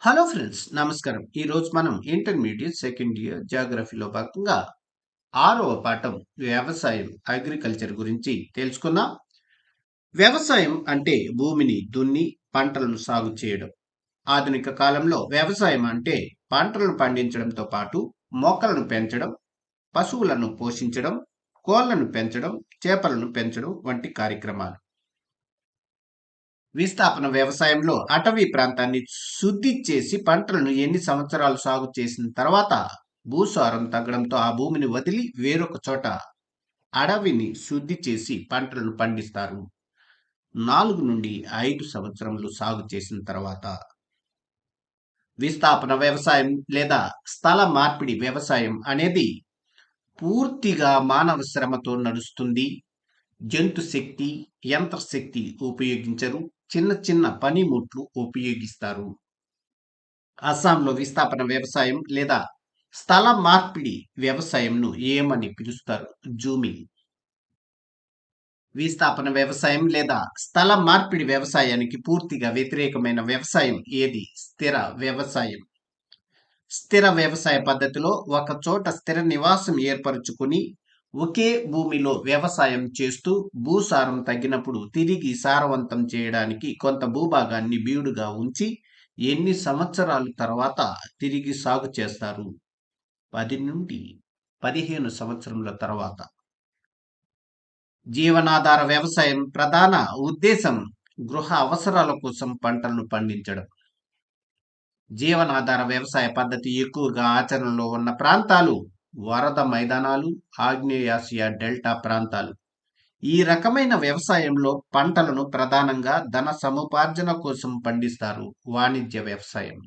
Hello friends నమస్కారం. ఈరోజు మనం ఇంటర్మీడియట్ సెకండ్ ఇయర్ జాగ్రఫీలో భాగంగా 6వ పాఠం వ్యవసాయం అగ్రికల్చర్ గురించి తెలుసుకుందాం. వ్యవసాయం అంటే భూమిని దున్ని పంటలను సాగు చేయడం. ఆధునిక కాలంలో వ్యవసాయం అంటే పంటలను పండించడంతో పాటు మొక్కలను పెంచడం, పశువులను పోషించడం, కోళ్లను పెంచడం, చేపలను పెంచడం వంటి కార్యక్రమాలు. విస్థాపన వ్యవసాయంలో అటవీ ప్రాంతాన్ని శుద్ధి చేసి పంటలను ఎన్ని సంవత్సరాలు సాగు చేసిన తర్వాత భూసారం తగ్గడంతో ఆ భూమిని వదిలి వేరొక చోట అడవిని శుద్ధి చేసి పంటలను పండిస్తారు. 4 నుండి 5 సంవత్సరములు సాగు చేసిన తర్వాత విస్థాపన వ్యవసాయం లేదా స్థల మార్పిడి వ్యవసాయం అనేది పూర్తిగా మానవ శ్రమతో నడుస్తుంది. జంతు శక్తి, యంత్ర శక్తి ఉపయోగించరు. చిన్న చిన్న పనిముట్లు ఉపయోగిస్తారు. అస్సాంలో విస్థాపన వ్యవసాయం లేదా స్థల మార్పిడి వ్యవసాయంను ఏమని పిలుస్తారు? జూమింగ్. విస్థాపన వ్యవసాయం లేదా స్థల మార్పిడి వ్యవసాయానికి పూర్తిగా వ్యతిరేకమైన వ్యవసాయం ఏది? స్థిర వ్యవసాయం. స్థిర వ్యవసాయ పద్ధతిలో ఒక చోట స్థిర నివాసం ఏర్పరచుకుని ఒకే భూమిలో వ్యవసాయం చేస్తూ భూసారం తగ్గినప్పుడు తిరిగి సారవంతం చేయడానికి కొంత భూభాగాన్ని బీడుగా ఉంచి ఎన్ని సంవత్సరాల తర్వాత తిరిగి సాగు చేస్తారు? 10 నుండి 15 సంవత్సరముల తర్వాత. జీవనాధార వ్యవసాయం ప్రధాన ఉద్దేశం గృహ అవసరాల కోసం పంటలను పండించడం. జీవనాధార వ్యవసాయ పద్ధతి ఎక్కువగా ఆచరణలో ఉన్న ప్రాంతాలు వరద మైదానాలు, ఆగ్నేయాసియా డెల్టా ప్రాంతాలు. ఈ రకమైన వ్యవసాయంలో పంటలను ప్రధానంగా ధన సముపార్జన కోసం పండిస్తారు. వాణిజ్య వ్యవసాయం.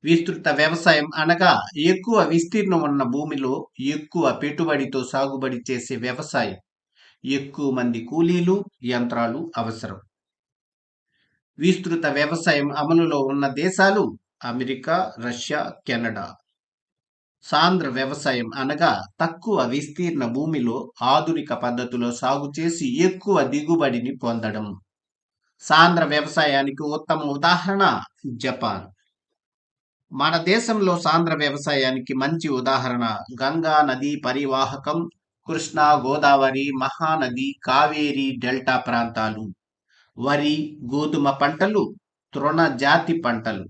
విస్తృత వ్యవసాయం అనగా ఎక్కువ విస్తీర్ణం ఉన్న భూమిలో ఎక్కువ పెట్టుబడితో సాగుబడి చేసే వ్యవసాయం. ఎక్కువ మంది కూలీలు, యంత్రాలు అవసరం. విస్తృత వ్యవసాయం అమలులో ఉన్న దేశాలు అమెరికా, రష్యా, కెనడా. సాంద్ర వ్యవసాయం అనగా తక్కువ విస్తీర్ణ భూమిలో ఆధునిక పద్ధతిలో సాగు చేసి ఎక్కువ దిగుబడిని పొందడం. సాంద్ర వ్యవసాయానికి ఉత్తమ ఉదాహరణ జపాన్. మన దేశంలో సాంద్ర వ్యవసాయానికి మంచి ఉదాహరణ గంగా నది పరివాహకం, కృష్ణా, గోదావరి, మహానది, కావేరి డెల్టా ప్రాంతాలు. వరి, గోధుమ పంటలు, తృణజాతి పంటలు.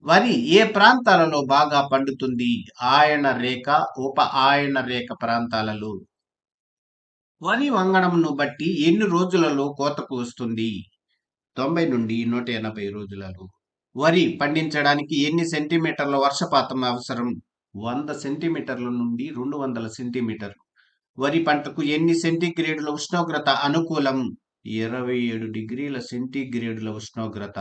వరి ఏ ప్రాంతాలలో బాగా పండుతుంది? ఆయన రేఖ, ఉప ఆయన రేఖ ప్రాంతాలలో. వరి వంగడంను బట్టి ఎన్ని రోజులలో కోతకు వస్తుంది? 90 నుండి 180 రోజులలో. వరి పండించడానికి ఎన్ని సెంటీమీటర్ల వర్షపాతం అవసరం? 100 సెంటీమీటర్ల నుండి 200 సెంటీమీటర్లు. వరి పంటకు ఎన్ని సెంటీగ్రేడుల ఉష్ణోగ్రత అనుకూలం? 27 డిగ్రీల సెంటీగ్రేడుల ఉష్ణోగ్రత.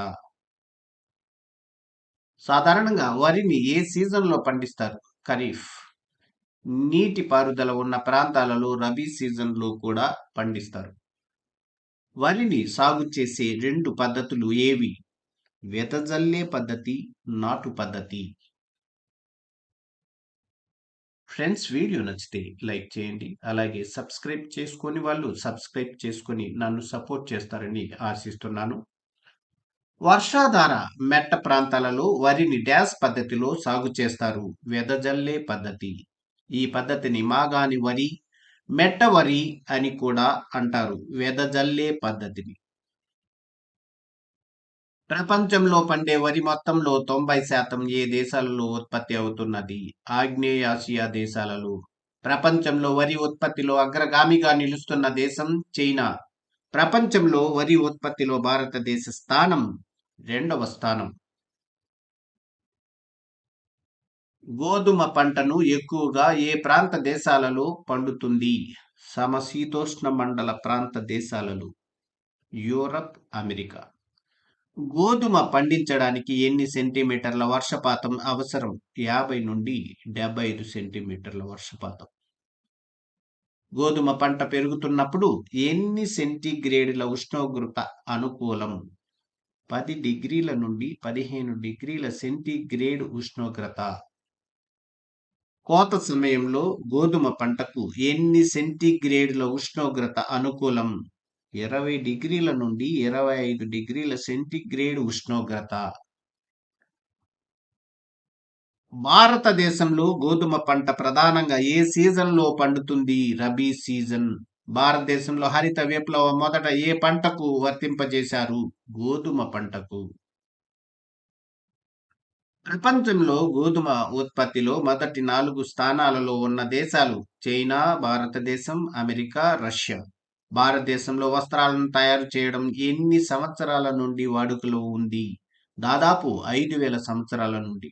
సాధారణంగా వరిని ఏ సీజన్లో పండిస్తారు? ఖరీఫ్. నీటి పారుదల ఉన్న ప్రాంతాలలో రబీ సీజన్లో కూడా పండిస్తారు. వరిని సాగు చేసే 2 పద్ధతులు ఏవి? వెదజల్లే పద్ధతి, నాటు పద్ధతి. ఫ్రెండ్స్, వీడియో నచ్చితే లైక్ చేయండి. అలాగే సబ్స్క్రైబ్ చేసుకొని వాళ్ళు సబ్స్క్రైబ్ చేసుకొని నన్ను సపోర్ట్ చేస్తారని ఆశిస్తున్నాను. వర్షాధార మెట్ట ప్రాంతాలలో వరిని డ్యాష్ పద్ధతిలో సాగు చేస్తారు. వెదజల్లే పద్ధతి. ఈ పద్ధతిని మాగాణి వరి, మెట్ట వరి అని కూడా అంటారు. వెదజల్లే పద్ధతిని. ప్రపంచంలో పండే వరి మొత్తంలో 90% ఏ దేశాలలో ఉత్పత్తి అవుతున్నది? ఆగ్నేయాసియా దేశాలలో. ప్రపంచంలో వరి ఉత్పత్తిలో అగ్రగామిగా నిలుస్తున్న దేశం చైనా. ప్రపంచంలో వరి ఉత్పత్తిలో భారతదేశ స్థానం 2వ స్థానం. గోధుమ పంటను ఎక్కువగా ఏ ప్రాంత దేశాలలో పండుతుంది? సమశీతోష్ణ మండల ప్రాంత దేశాలలో. Europe, America. గోధుమ పండించడానికి ఎన్ని సెంటీమీటర్ల వర్షపాతం అవసరం? 50 నుండి 75 సెంటీమీటర్ల వర్షపాతం. గోధుమ పంట పెరుగుతున్నప్పుడు ఎన్ని సెంటీగ్రేడుల ఉష్ణోగ్రత అనుకూలం? 10 డిగ్రీల నుండి 15 డిగ్రీల సెంటీగ్రేడ్ ఉష్ణోగ్రత. కోత సమయంలో గోధుమ పంటకు ఎన్ని సెంటీగ్రేడుల ఉష్ణోగ్రత అనుకూలం? 20 డిగ్రీల నుండి 25 డిగ్రీల సెంటీగ్రేడ్ ఉష్ణోగ్రత. భారతదేశంలో గోధుమ పంట ప్రధానంగా ఏ సీజన్లో పండుతుంది? రబీ సీజన్. భారతదేశంలో హరిత విప్లవం మొదట ఏ పంటకు వర్తింపజేశారు? గోధుమ పంటకు. ప్రపంచంలో గోధుమ ఉత్పత్తిలో మొదటి 4 స్థానాలలో ఉన్న దేశాలు చైనా, భారతదేశం, అమెరికా, రష్యా. భారతదేశంలో వస్త్రాలను తయారు చేయడం ఎన్ని సంవత్సరాల నుండి వాడుకలో ఉంది? దాదాపు 5,000 సంవత్సరాల నుండి.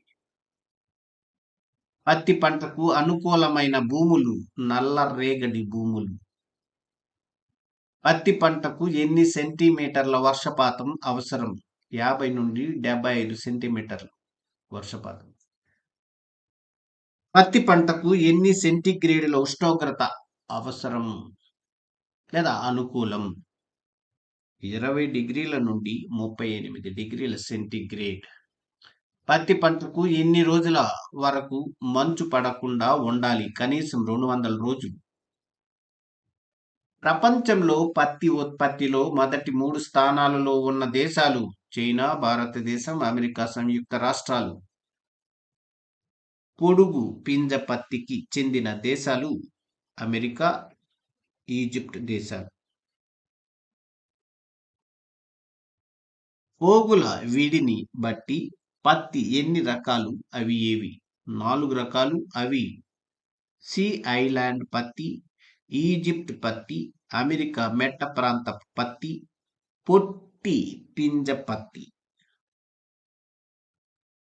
పత్తి పంటకు అనుకూలమైన భూములు నల్లరేగడి భూములు. పత్తి పంటకు ఎన్ని సెంటీమీటర్ల వర్షపాతం అవసరం? 50 నుండి 75 సెంటీమీటర్లు వర్షపాతం. పత్తి పంటకు ఎన్ని సెంటీగ్రేడుల ఉష్ణోగ్రత అవసరం లేదా అనుకూలం? 20 డిగ్రీల నుండి 38 డిగ్రీల సెంటీగ్రేడ్. పత్తి పంటకు ఎన్ని రోజుల వరకు మంచు పడకుండా ఉండాలి? కనీసం 200 రోజులు. ప్రపంచంలో పత్తి ఉత్పత్తిలో మొదటి 3 స్థానాలలో ఉన్న దేశాలు చైనా, భారతదేశం, అమెరికా సంయుక్త రాష్ట్రాలు. పొడుగు పింజ పత్తికి చెందిన దేశాలు అమెరికా, ఈజిప్ట్ దేశాలు. పోగుల విడిని బట్టి పత్తి ఎన్ని రకాలు? అవి ఏవి? 4 రకాలు. అవి సీ ఐలాండ్ పత్తి, ఈజిప్ట్ పత్తి, అమెరికా మెట్ట ప్రాంతపు పత్తి, పొట్టి పింజ పత్తి.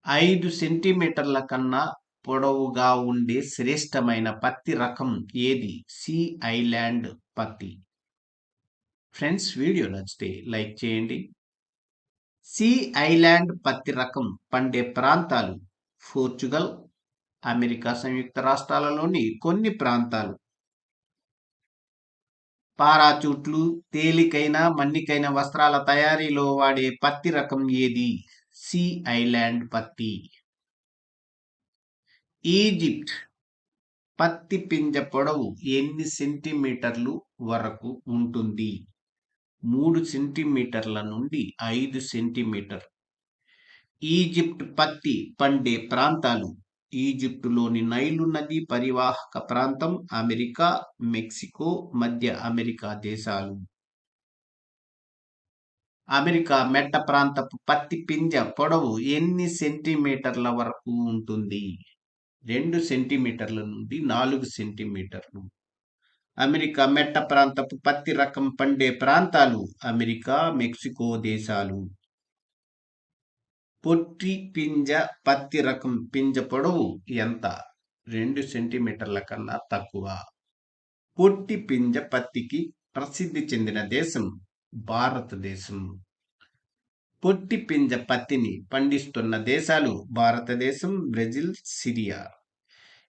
5 సెంటీమీటర్ల కన్నా పొడవుగా ఉండే శ్రేష్టమైన పత్తి రకం ఏది? సీ ఐలాండ్ పత్తి. ఫ్రెండ్స్, వీడియో నచ్చితే లైక్ చేయండి. సీ ఐలాండ్ పత్తి రకం పండే ప్రాంతాలు పోర్చుగల్, అమెరికా సంయుక్త రాష్ట్రాలలోని కొన్ని ప్రాంతాలు. పారాచూట్లు, తేలికైన మన్నికైన వస్త్రాల తయారీలో వాడే పత్తి రకం ఏది? సీ ఐలాండ్ పత్తి. ఈజిప్ట్ పత్తి పింజ పొడవు ఎన్ని సెంటీమీటర్లు వరకు ఉంటుంది? 3 సెంటీమీటర్ల నుండి 5 సెంటీమీటర్. ఈజిప్ట్ పత్తి పండే ప్రాంతాలు ఈజిప్టులోని నైలు నది పరివాహక ప్రాంతం, అమెరికా, మెక్సికో, మధ్య అమెరికా దేశాలు. అమెరికా మెట్ట ప్రాంతపు పత్తి పింజ పొడవు ఎన్ని సెంటీమీటర్ల వరకు ఉంటుంది? 2 సెంటీమీటర్ల నుండి 4 సెంటీమీటర్లు. అమెరికా మెట్ట ప్రాంతపు పత్తి రకం పండే ప్రాంతాలు అమెరికా, మెక్సికో దేశాలు. పొట్టి పింజ పత్తి రకం పింజ పొడవు ఎంత? 2 సెంటీమీటర్ల కన్నా తక్కువ. పొట్టి పింజ పత్తికి ప్రసిద్ధి చెందిన దేశం భారతదేశం. పొట్టి పింజ పత్తిని పండిస్తున్న దేశాలు భారతదేశం, బ్రెజిల్, సిరియా.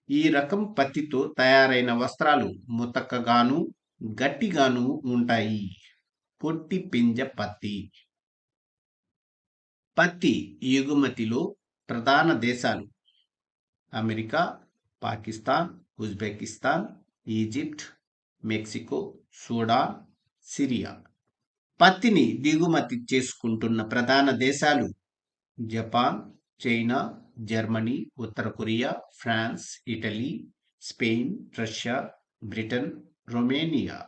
ఈ రకం పత్తితో తయారైన వస్త్రాలు ముతకగాను, గట్టిగాను ఉంటాయి. పొట్టి పింజ పత్తి. పత్తి ఎగుమతిలో ప్రధాన దేశాలు America, Pakistan, Uzbekistan, Egypt, Mexico, Sudan, Syria. పత్తిని దిగుమతి చేసుకుంటున్న ప్రధాన దేశాలు జపాన్, చైనా, జర్మనీ, ఉత్తర Korea, France, Italy, Spain, Russia, Britain, Romania.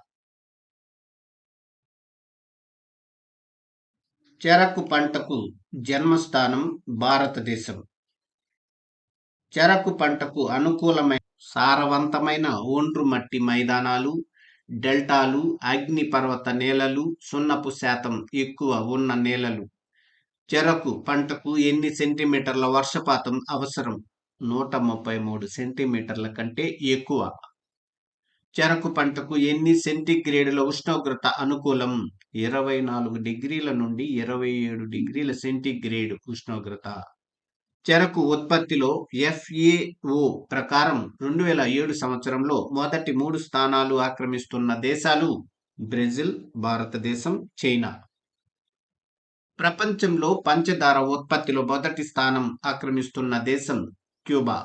చెరకు పంటకు జన్మస్థానం భారతదేశం. చెరకు పంటకు అనుకూలమైన సారవంతమైన ఒండ్రు మట్టి మైదానాలు, డెల్టాలు, అగ్నిపర్వత నేలలు, సున్నపు శాతం ఎక్కువ ఉన్న నేలలు. చెరకు పంటకు ఎన్ని సెంటీమీటర్ల వర్షపాతం అవసరం? 133 సెంటీమీటర్ల కంటే ఎక్కువ. చెరకు పంటకు ఎన్ని సెంటీగ్రేడుల ఉష్ణోగ్రత అనుకూలం? 24 డిగ్రీల నుండి 27 డిగ్రీల సెంటీగ్రేడ్ ఉష్ణోగ్రత. చెరకు ఉత్పత్తిలో FAO ప్రకారం 2007 సంవత్సరంలో మొదటి 3 స్థానాలు ఆక్రమిస్తున్న దేశాలు బ్రెజిల్, భారతదేశం, చైనా. ప్రపంచంలో పంచదార ఉత్పత్తిలో మొదటి స్థానం ఆక్రమిస్తున్న దేశం క్యూబా.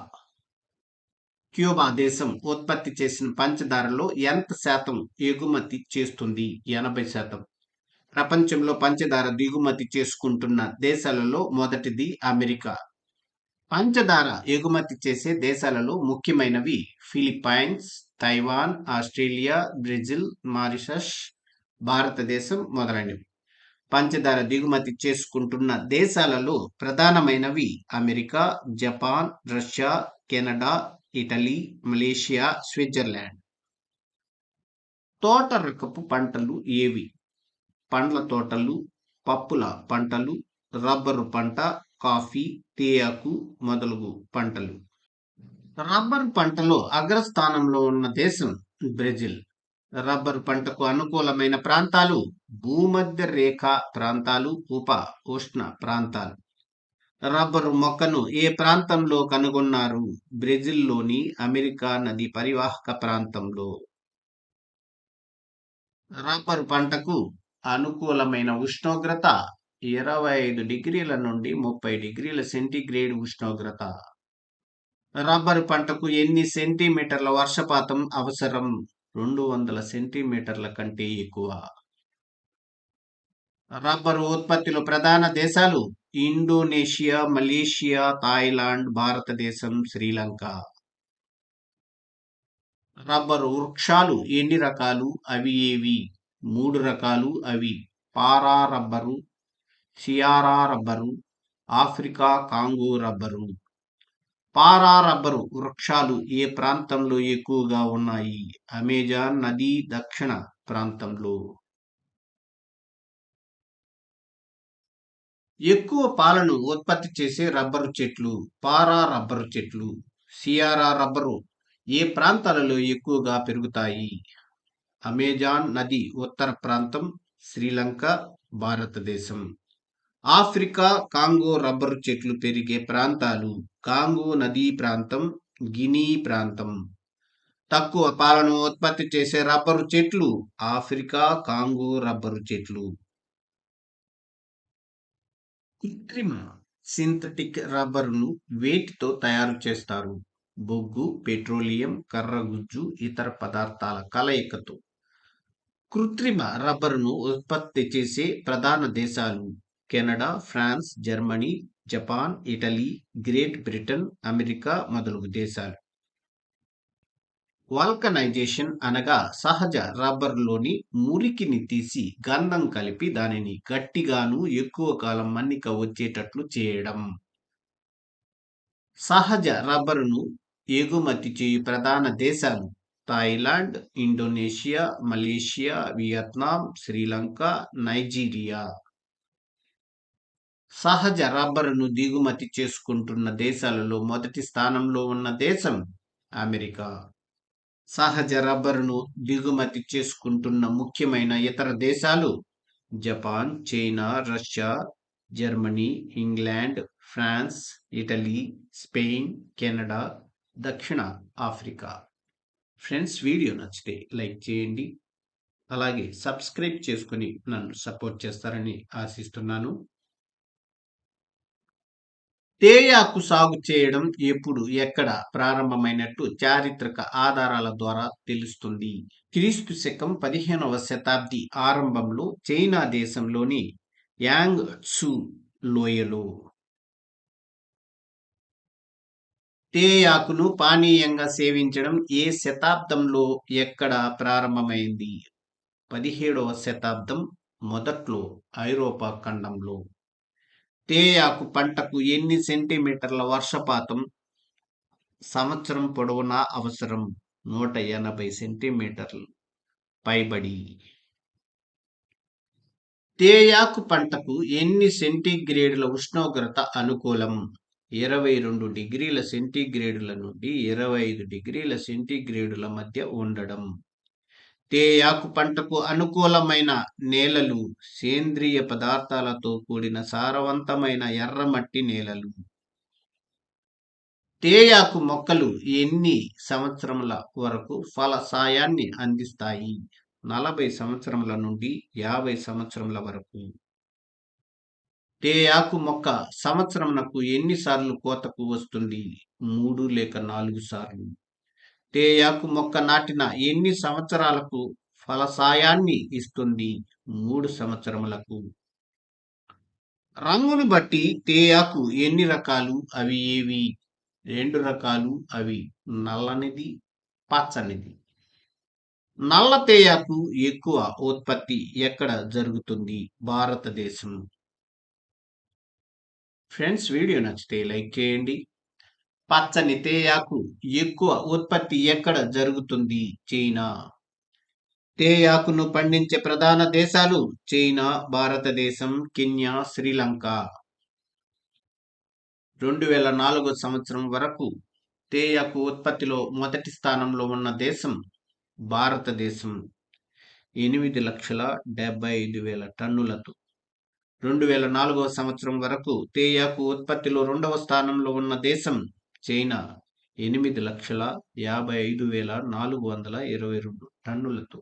క్యూబా దేశం ఉత్పత్తి చేసిన పంచదారలో ఎంత శాతం ఎగుమతి చేస్తుంది? 80%. ప్రపంచంలో పంచదార దిగుమతి చేసుకుంటున్న దేశాలలో మొదటిది అమెరికా. పంచదార ఎగుమతి చేసే దేశాలలో ముఖ్యమైనవి Philippines, Taiwan, Australia, Brazil, Mauritius, భారతదేశం మొదలైనవి. పంచదార దిగుమతి చేసుకుంటున్న దేశాలలో ప్రధానమైనవి America, Japan, Russia, Canada, Italy, Malaysia, Switzerland. తోట రకపు పంటలు ఏవి? పండ్ల తోటలు, పప్పుల పంటలు, రబ్బరు పంట, కాఫీ, తేయాకు మొదలగు పంటలు. రబ్బరు పంటలో అగ్రస్థానంలో ఉన్న దేశం బ్రెజిల్. రబ్బరు పంటకు అనుకూలమైన ప్రాంతాలు భూమధ్య రేఖ ప్రాంతాలు, ఉప ఉష్ణ ప్రాంతాలు. రబ్బరు మొక్కను ఏ ప్రాంతంలో కనుగొన్నారు? బ్రెజిల్లోని అమెరికా నది పరివాహక ప్రాంతంలో. రబ్బరు పంటకు అనుకూలమైన ఉష్ణోగ్రత 25 డిగ్రీల నుండి 30 డిగ్రీల సెంటీగ్రేడ్ ఉష్ణోగ్రత. రబ్బరు పంటకు ఎన్ని సెంటీమీటర్ల వర్షపాతం అవసరం? 200 సెంటీమీటర్ల కంటే ఎక్కువ. రబ్బరు ఉత్పత్తిలో ప్రధాన దేశాలు ఇండోనేషియా, మలేషియా, థాయిలాండ్, భారతదేశం, శ్రీలంక. రబ్బరు వృక్షాలు ఎన్ని రకాలు? అవి ఏవి? 3 రకాలు. అవి Para rubber, Ceara rubber, Africa Congo rubber. Para rubber వృక్షాలు ఏ ప్రాంతంలో ఎక్కువగా ఉన్నాయి? అమెజాన్ నది దక్షిణ ప్రాంతంలో. ఎక్కువ పాలను ఉత్పత్తి చేసే రబ్బరు చెట్లు పారా రబ్బరు చెట్లు. సియారా రబ్బరు ఏ ప్రాంతాలలో ఎక్కువగా పెరుగుతాయి? అమెజాన్ నది ఉత్తర ప్రాంతం, శ్రీలంక, భారతదేశం. ఆఫ్రికా కాంగో రబ్బరు చెట్లు పెరిగే ప్రాంతాలు కాంగో నదీ ప్రాంతం, గినీ ప్రాంతం. తక్కువ పాలను ఉత్పత్తి చేసే రబ్బరు చెట్లు ఆఫ్రికా కాంగో రబ్బరు చెట్లు. కృత్రిమ సింథటిక్ రబ్బరును వేటితో తయారు చేస్తారు? బొగ్గు, పెట్రోలియం, కర్రగుజ్జు, ఇతర పదార్థాల కలయికతో. కృత్రిమ రబ్బరును ఉత్పత్తి చేసే ప్రధాన దేశాలు Canada, France, Germany, Japan, Italy, Great Britain, America మొదలగు దేశాలు. వల్కనైజేషన్ అనగా సహజ రబ్బరులోని మురికిని తీసి గంధం కలిపి దానిని గట్టిగాను ఎక్కువ కాలం మన్నిక వచ్చేటట్లు చేయడం. సహజ రబ్బరును ఎగుమతి చేయు ప్రధాన దేశాలు Thailand, Indonesia, Malaysia, Vietnam, Sri Lanka, Nigeria. సహజ రబ్బరును దిగుమతి చేసుకుంటున్న దేశాలలో మొదటి స్థానంలో ఉన్న దేశం అమెరికా. సహజ రబ్బరును దిగుమతి చేసుకుంటున్న ముఖ్యమైన ఇతర దేశాలు Japan, China, Russia, Germany, England, France, Italy, Spain, Canada, దక్షిణ ఆఫ్రికా. ఫ్రెండ్స్, వీడియో నచ్చితే లైక్ చేయండి, అలాగే సబ్స్క్రైబ్ చేసుకుని నన్ను సపోర్ట్ చేస్తారని ఆశిస్తున్నాను. తేయాకు సాగు చేయడం ఎప్పుడు, ఎక్కడ ప్రారంభమైనట్టు చారిత్రక ఆధారాల ద్వారా తెలుస్తుంది. క్రీస్తు శకం 15వ శతాబ్ది ఆరంభంలో చైనా దేశంలోని యాంగ్ ట్సు లోయలో తేయాకును పానీయంగా సేవించడం ఏ శతాబ్దంలో, ఎక్కడ ప్రారంభమైంది? 17వ శతాబ్దం మొదట్లో ఐరోపా ఖండంలో. తేయాకు పంటకు ఎన్ని సెంటీమీటర్ల వర్షపాతం సంవత్సరం పొడవునా అవసరం? 180 సెంటీమీటర్లు పైబడి. తేయాకు పంటకు ఎన్ని సెంటీగ్రేడుల ఉష్ణోగ్రత అనుకూలం? 22 డిగ్రీల సెంటీగ్రేడుల నుండి 25 డిగ్రీల సెంటీగ్రేడుల మధ్య ఉండడం. తేయాకు పంటకు అనుకూలమైన నేలలు సేంద్రియ పదార్థాలతో కూడిన సారవంతమైన ఎర్రమట్టి నేలలు. తేయాకు మొక్కలు ఎన్ని సంవత్సరముల వరకు ఫల సాయాన్ని అందిస్తాయి? 40 సంవత్సరముల నుండి 50 సంవత్సరముల వరకు. తేయాకు మొక్క సంవత్సరమునకు ఎన్నిసార్లు కోతకు వస్తుంది? 3 లేక 4 సార్లు. తేయాకు మొక్క నాటిన ఎన్ని సంవత్సరాలకు ఫలసాయాన్ని ఇస్తుంది? 3 సంవత్సరములకు. రంగును బట్టి తేయాకు ఎన్ని రకాలు? అవి ఏవి? 2 రకాలు. అవి నల్లనిది, పచ్చనిది. నల్ల తేయాకు ఎక్కువ ఉత్పత్తి ఎక్కడ జరుగుతుంది? భారతదేశం. ఫ్రెండ్స్, వీడియో నచ్చితే లైక్ చేయండి. పచ్చని తేయాకు ఎక్కువ ఉత్పత్తి ఎక్కడ జరుగుతుంది? చైనా. తేయాకును పండించే ప్రధాన దేశాలు చైనా, భారతదేశం, కెన్యా, శ్రీలంక. 2004 సంవత్సరం వరకు తేయాకు ఉత్పత్తిలో మొదటి స్థానంలో ఉన్న దేశం భారతదేశం, 8,75,000 టన్నులతో. 2004 సంవత్సరం వరకు తేయాకు ఉత్పత్తిలో రెండవ స్థానంలో ఉన్న దేశం చైనా, 8,55,422 టన్నులతో.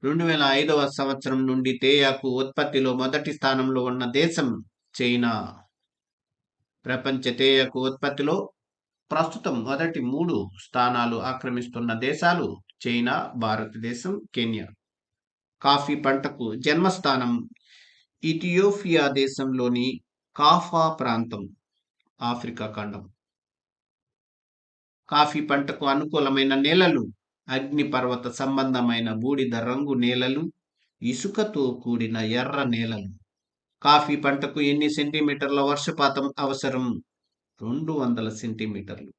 2005 సంవత్సరం నుండి తేయాకు ఉత్పత్తిలో మొదటి స్థానంలో ఉన్న దేశం చైనా. ప్రపంచ తేయాకు ఉత్పత్తిలో ప్రస్తుతం మొదటి 3 స్థానాలు ఆక్రమిస్తున్న దేశాలు చైనా, భారతదేశం, కెన్యా. కాఫీ పంటకు జన్మస్థానం ఇథియోపియా దేశంలోని కాఫా ప్రాంతం, ఆఫ్రికా ఖండం. కాఫీ పంటకు అనుకూలమైన నేలలు అగ్నిపర్వత సంబంధమైన బూడిద రంగు నేలలు, ఇసుకతో కూడిన ఎర్ర నేలలు. కాఫీ పంటకు ఎన్ని సెంటీమీటర్ల వర్షపాతం అవసరం? 200 సెంటీమీటర్లు.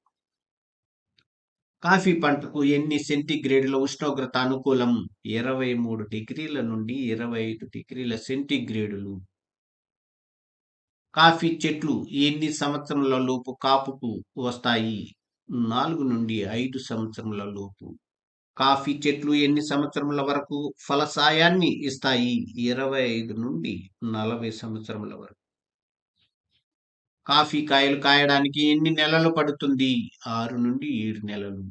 కాఫీ పంటకు ఎన్ని సెంటీగ్రేడుల ఉష్ణోగ్రత అనుకూలం? 23 డిగ్రీల నుండి 25 డిగ్రీల సెంటీగ్రేడులు. కాఫీ చెట్లు ఎన్ని సంవత్సరముల లోపు కాపుకు వస్తాయి? 4 నుండి 5 సంవత్సరముల లోపు. కాఫీ చెట్లు ఎన్ని సంవత్సరముల వరకు ఫలసాయాన్ని ఇస్తాయి? 25 నుండి 40 సంవత్సరముల వరకు. కాఫీ కాయలు కాయడానికి ఎన్ని నెలలు పడుతుంది? 6 నుండి 7 నెలలు.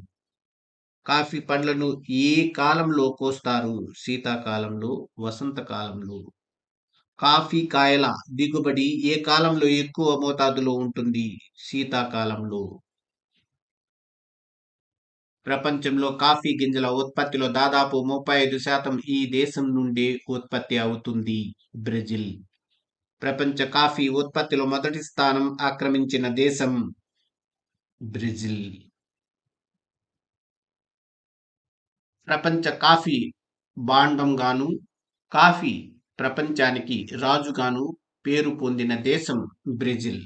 కాఫీ పండ్లను ఏ కాలంలో కోస్తారు? శీతాకాలంలో, వసంతకాలంలో. కాఫీ కాయల దిగుబడి ఏ కాలంలో ఎక్కువ మోతాదులో ఉంటుంది? శీతాకాలంలో. ప్రపంచంలో కాఫీ గింజల ఉత్పత్తిలో దాదాపు 35% ఈ దేశం నుండి ఉత్పత్తి అవుతుంది, బ్రెజిల్. ప్రపంచ కాఫీ ఉత్పత్తిలో మొదటి స్థానం ఆక్రమించిన దేశం బ్రెజిల్. ప్రపంచ కాఫీ భాండంగాను, కాఫీ ప్రపంచానికి రాజుగాను పేరు పొందిన దేశం బ్రెజిల్.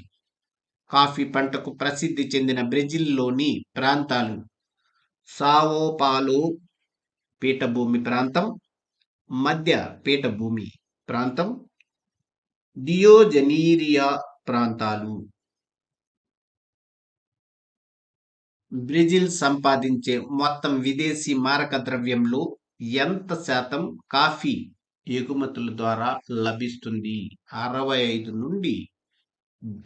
కాఫీ పంటకు ప్రసిద్ధి చెందిన బ్రెజిల్లోని ప్రాంతాలు సావో పాలో పీఠభూమి ప్రాంతం, మధ్య పీఠభూమి ప్రాంతం, డియోజనీరియా ప్రాంతాలు. బ్రెజిల్ సంపాదించే మొత్తం విదేశీ మారక ద్రవ్యంలో ఎంత శాతం కాఫీ ఎగుమతుల ద్వారా లభిస్తుంది? 65 నుండి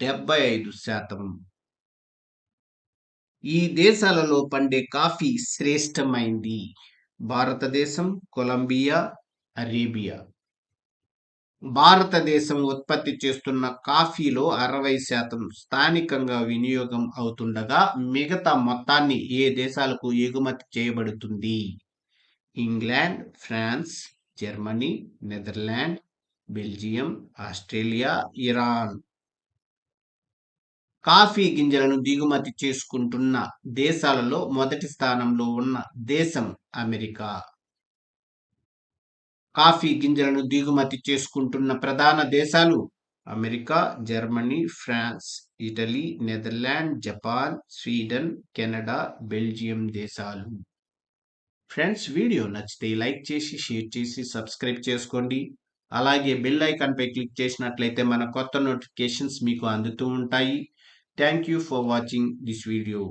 75%. ఈ దేశాలలో పండే కాఫీ శ్రేష్టమైంది? భారతదేశం, కొలంబియా, అరేబియా. భారతదేశం ఉత్పత్తి చేస్తున్న కాఫీలో 60% స్థానికంగా వినియోగం అవుతుండగా మిగతా మొత్తాన్ని ఏ దేశాలకు ఎగుమతి చేయబడుతుంది? England, France, Germany, Netherland, Belgium, Australia, Iran. Coffee గింజలను దిగుమతి చేసుకుంటున్న దేశాలలో మొదటి స్థానంలో ఉన్న దేశం అమెరికా. కాఫీ గింజలను దిగుమతి చేసుకుంటున్న ప్రధాన దేశాలు America, Germany, France, Italy, Netherland, Japan, Sweden, Canada, Belgium దేశాలు. ఫ్రెండ్స్, వీడియో నచ్చితే లైక్ చేసి, షేర్ చేసి, సబ్స్క్రైబ్ చేసుకోండి. అలాగే బెల్ ఐకాన్ పై క్లిక్ చేసినట్లయితే మన కొత్త నోటిఫికేషన్స్ మీకు అందుతూ ఉంటాయి. Thank you for watching this video.